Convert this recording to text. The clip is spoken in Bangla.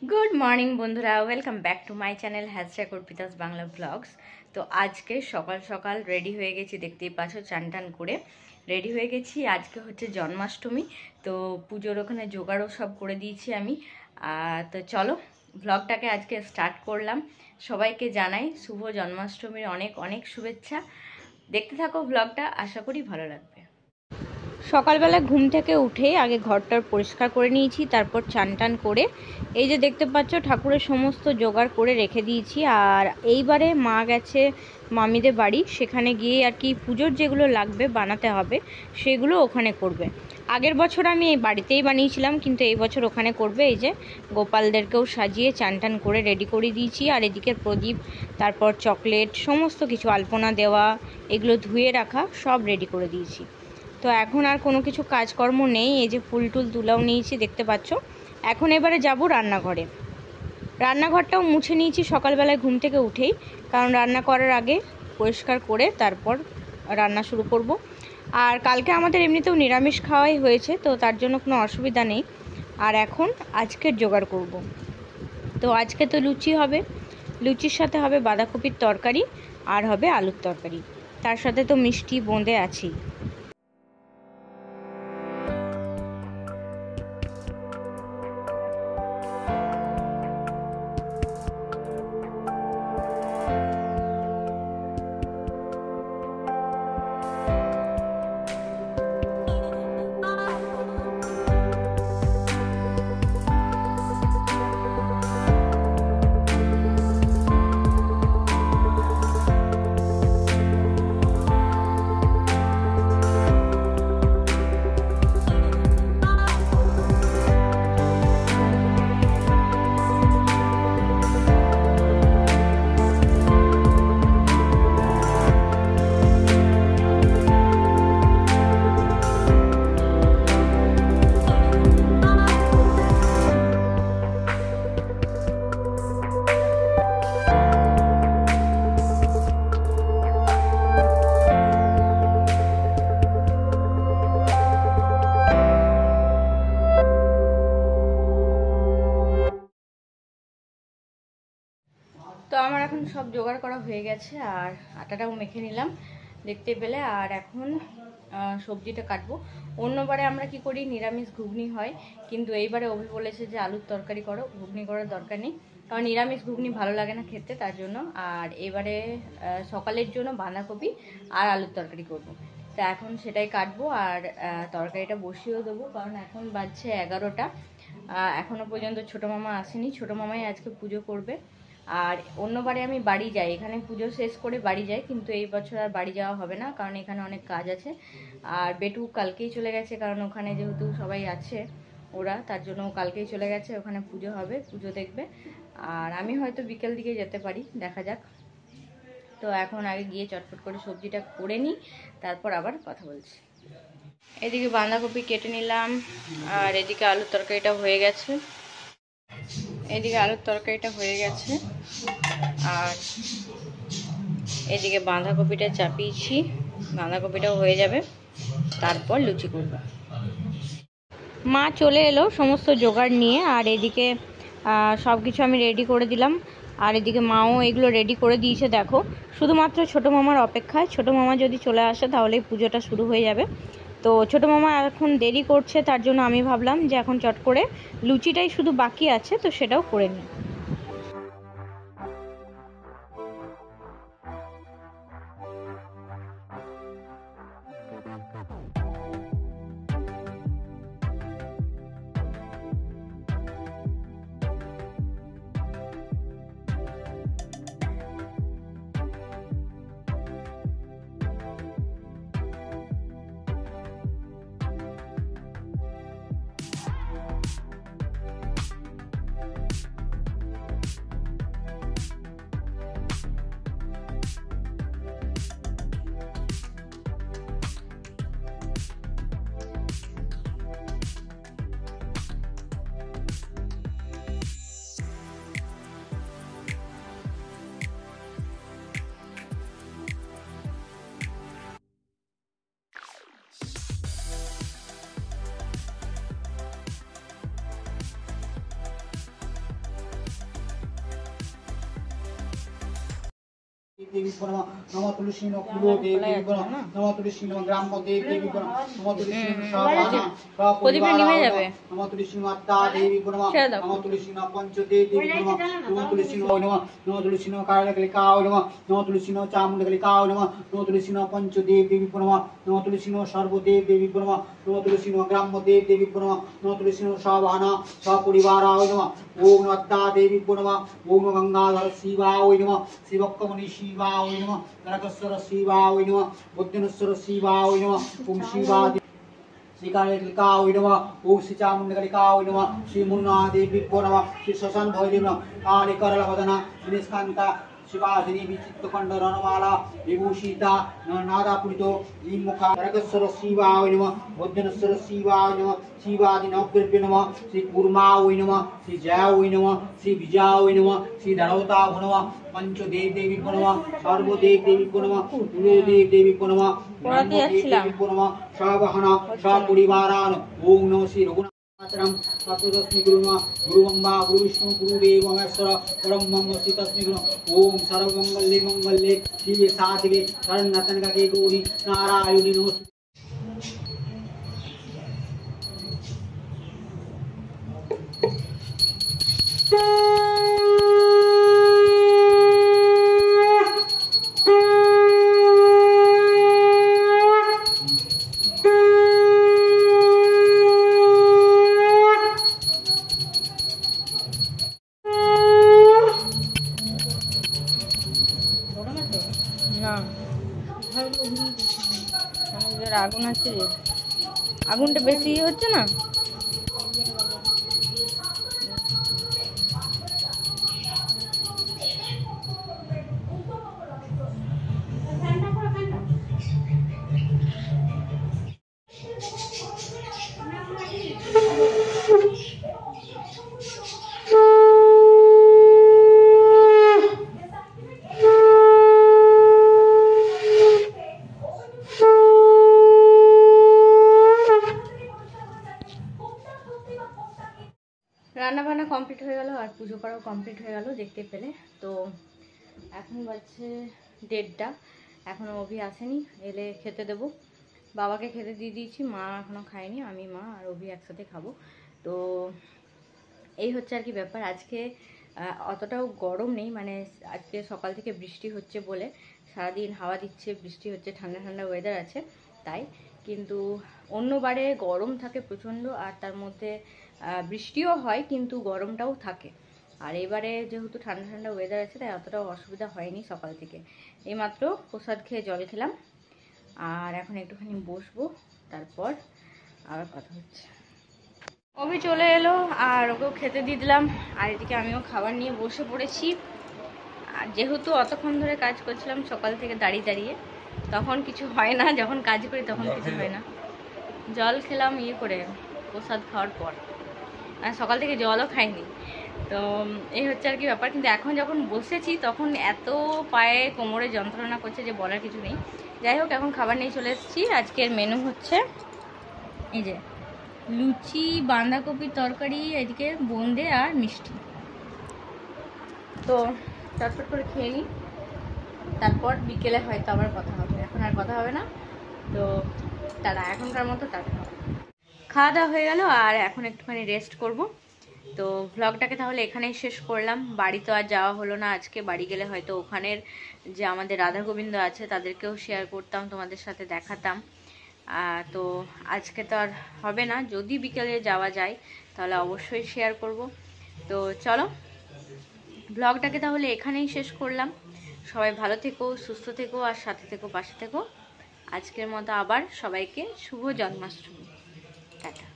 গুড মর্নিং বন্ধুরা, welcome back to my channel hashtag Arpita's Bangla vlogs. তো আজকে সকাল সকাল রেডি হয়ে গেছি, দেখতেই পাচ্ছ চান টান করে রেডি হয়ে গেছি। আজকে হচ্ছে জন্মাষ্টমী, তো পুজোর ওখানে জোগাড়ও সব করে দিয়েছি আমি। তো চলো ব্লগটাকে আজকে স্টার্ট করলাম। সবাইকে জানাই শুভ জন্মাষ্টমীর অনেক অনেক শুভেচ্ছা। দেখতে থাকো ব্লগটা, আশা করি ভালো লাগবে। সকালবেলা ঘুম থেকে উঠেই আগে ঘরটার পরিষ্কার করে নিয়েছি, তারপর চান টান করে এই যে দেখতে পাচ্ছ ঠাকুরের সমস্ত জোগাড় করে রেখে দিয়েছি। আর এইবারে মা গেছে মামিদের বাড়ি, সেখানে গিয়ে আর কি পুজোর যেগুলো লাগবে বানাতে হবে সেগুলো ওখানে করবে। আগের বছর আমি এই বাড়িতেই বানিয়েছিলাম, কিন্তু এই বছর ওখানে করবে। এই যে গোপালদেরকেও সাজিয়ে চান টান করে রেডি করে দিয়েছি। আর এদিকে প্রদীপ, তারপর চকলেট, সমস্ত কিছু আলপনা দেওয়া, এগুলো ধুয়ে রাখা সব রেডি করে দিয়েছি। তো এখন আর কোনো কিছু কাজকর্ম নেই, এই যে ফুল টুল তুলাও নিয়েছি দেখতে পাচ্ছ। এখন এবারে যাব রান্নাঘরে। রান্নাঘরটাও মুছে নিয়েছি সকালবেলায় ঘুম থেকে উঠেই, কারণ রান্না করার আগে পরিষ্কার করে তারপর রান্না শুরু করব। আর কালকে আমাদের এমনিতেও নিরামিষ খাওয়াই হয়েছে, তো তার জন্য কোনো অসুবিধা নেই। আর এখন আজকের জোগাড় করব। তো আজকে তো লুচি হবে, লুচির সাথে হবে বাঁধাকপির তরকারি আর হবে আলুর তরকারি, তার সাথে তো মিষ্টি বোঁদে আছেই। তো আমার এখন সব জোগাড় করা হয়ে গেছে, আর আটাটাও মেখে নিলাম দেখতে পেলে। আর এখন সবজিটা কাটবো। অন্যবারে আমরা কি করি, নিরামিষ ঘুগনি হয়, কিন্তু এইবারে অভি বলেছে যে আলুর তরকারি করো, ঘুগনি করার দরকার নেই, কারণ নিরামিষ ঘুগনি ভালো লাগে না খেতে, তার জন্য। আর এবারে সকালের জন্য বাঁধাকপি আর আলুর তরকারি করব। তা এখন সেটাই কাটবো আর তরকারিটা বসিয়েও দেবো, কারণ এখন বাজছে 11টা। এখনও পর্যন্ত ছোটো মামা আসেনি, ছোটো মামাই আজকে পুজো করবে। আর অন্যবারে আমি বাড়ি যাই, এখানে পুজো শেষ করে বাড়ি যাই, কিন্তু এই বছর আর বাড়ি যাওয়া হবে না, কারণ এখানে অনেক কাজ আছে। আর বেটু কালকেই চলে গেছে, কারণ ওখানে যেহেতু সবাই আছে ওরা, তার জন্য কালকেই চলে গেছে, ওখানে পুজো হবে, পুজো দেখবে। আর আমি হয়তো বিকেল দিকে যেতে পারি, দেখা যাক। তো এখন আগে গিয়ে চটপট করে সবজিটা করে নিই, তারপর আবার কথা বলছি। এদিকে বাঁধাকপি কেটে নিলাম, আর এদিকে আলুর তরকারিটা হয়ে গেছে। এদিকে আলুর তরকারিটা হয়ে গেছে, আর এদিকে বাঁধাকপিটা চাপিয়েছি, বাঁধাকপিটাও হয়ে যাবে, তারপর লুচি করব। মা চলে এলো সমস্ত জোগাড় নিয়ে, আর এদিকে সব কিছু আমি রেডি করে দিলাম। আর এদিকে মাও এগুলো রেডি করে দিয়েছে দেখো, শুধুমাত্র ছোটো মামার অপেক্ষায়। ছোটো মামা যদি চলে আসে তাহলেই পুজোটা শুরু হয়ে যাবে। তো ছোটো মামা এখন দেরি করছে, তার জন্য আমি ভাবলাম যে এখন চট করে লুচিটাই শুধু বাকি আছে, তো সেটাও করে নিই। देवी नमः नमः तुलसी नो कुलो देवी नमः नमः तुलसी नो ग्राम देवी नमः नमः तुलसी नो शाबाना नमः तुलसी नो अत्ता देवी नमः नमः तुलसी नो पंच देवी नमः नमः तुलसी नो नमः तुलसी नो कालकलिकाय नमः नमः तुलसी नो चामुंडकलिकाय नमः नमः तुलसी नो पंच देवी नमः नमः तुलसी नो सर्वदेव देवी नमः नमः तुलसी नो ग्राम देवी नमः नमः तुलसी नो शाबाना सपरिवाराय नमः ओम अत्ता देवी नमः ओम गंगाधर शिवाय नमः शिवक्कमणि शिवाय नमः नरकेश्वर शिवाय नमः बुद्धनेश्वर शिवाय नमः ओम शिवाय श्रीकालिकाय नमः ओम श्री चामुंडकलिकाय नमः श्री मुन्ना देवी नमः श्री शशान भैरव नमः काली करलवदना निष्कांता शिवाजिनी विचित्रकंड रणमाला विभूषिता नादापुरितो मुखा नरकेश्वर शिवाय नमः बुद्धनेश्वर शिवाय नमः शिवादि नवद्रव्य नमः श्री कूर्माय नमः श्री जयाय नमः श्री विजयाय नमः श्री धनवता नमः पंचदेव देवी नमः सर्वदेव देवी नमः गुरुदेव देवी नमः देवी नमः शावहना सपरिवारान ओम नमः श्री रघुनाथ तत्वस्मि गुरुमम्मा गुरुविष्णु गुरुदेव महेश्वर परम ब्रह्म श्री तस्मै गुरु ओम सर्वमंगले मंगले शिवे साधिके शरण्यतनके गौरी नारायणी नमोस्तुते। আগুন আছে, আগুনটা বেশি হচ্ছে না। রান্না বান্না কমপ্লিট হয়ে গেল আর পুজো করাও কমপ্লিট হয়ে গেল দেখতে পেলে। তো এখন বাজছে 1:30, এখনও অভি আসেনি, এলে খেতে দেবো। বাবাকে খেতে দিয়ে দিয়েছি, মা এখনও খায়নি, আমি মা আর অভি একসাথে খাবো। তো এই হচ্ছে আর কি ব্যাপার। আজকে অতটাও গরম নেই, মানে আজকে সকাল থেকে বৃষ্টি হচ্ছে বলে সারাদিন হাওয়া দিচ্ছে, বৃষ্টি হচ্ছে, ঠান্ডা ঠান্ডা ওয়েদার আছে তাই। কিন্তু অন্যবারে গরম থাকে প্রচণ্ড, আর তার মধ্যে বৃষ্টিও হয় কিন্তু গরমটাও থাকে। আর এবারে যেহেতু ঠান্ডা ঠান্ডা ওয়েদার আছে তাই অতটাও অসুবিধা হয়নি সকাল থেকে। এইমাত্র প্রসাদ খেয়ে জল খেলাম, আর এখন একটুখানি বসবো, তারপর আবার কথা হচ্ছে। অভি চলে এলো আর ওকেও খেতে দিয়ে দিলাম, আর এদিকে আমিও খাবার নিয়ে বসে পড়েছি। আর যেহেতু অতক্ষণ ধরে কাজ করছিলাম সকাল থেকে দাঁড়িয়ে দাঁড়িয়ে, তখন কিছু হয় না, যখন কাজ করি তখন কিছু হয় না। জল খেলাম করে প্রসাদ খাওয়ার পর, আর সকাল থেকে জলও খাইনি। তো এই হচ্ছে আর কি ব্যাপার। কিন্তু এখন যখন বসেছি তখন এত পায়ে কোমরে যন্ত্রণা করছে যে বলার কিছু নেই। যাই হোক, এখন খাবার নিয়ে চলে এসেছি। আজকের মেনু হচ্ছে এই যে লুচি, বাঁধাকপির তরকারি, এদিকে বোঁদে আর মিষ্টি। তো চটপট করে খেয়ে নিই, তারপর বিকেলে হয়তো আবার কথা হবে। এখন আর কথা হবে না, তো টাটা, এখনকার মতো টাটা। খাওয়া দাওয়া হয়ে গেল আর এখন একটুখানি রেস্ট করব। তো ভ্লগটাকে তাহলে এখানেই শেষ করলাম। বাড়ি তো আর যাওয়া হলো না আজকে, বাড়ি গেলে হয়তো ওখানের যে আমাদের রাধা গোবিন্দ আছে তাদেরকেও শেয়ার করতাম, তোমাদের সাথে দেখাতাম। তো আজকে তো আর হবে না, যদি বিকেলে যাওয়া যায় তাহলে অবশ্যই শেয়ার করব। তো চলো ব্লগটাকে তাহলে এখানেই শেষ করলাম। সবাই ভালো থেকো, সুস্থ থেকো, আর সাথে থেকো, পাশে থেকো। আজকের মতো আবার সবাইকে শুভ জন্মাষ্টমী, টাটা।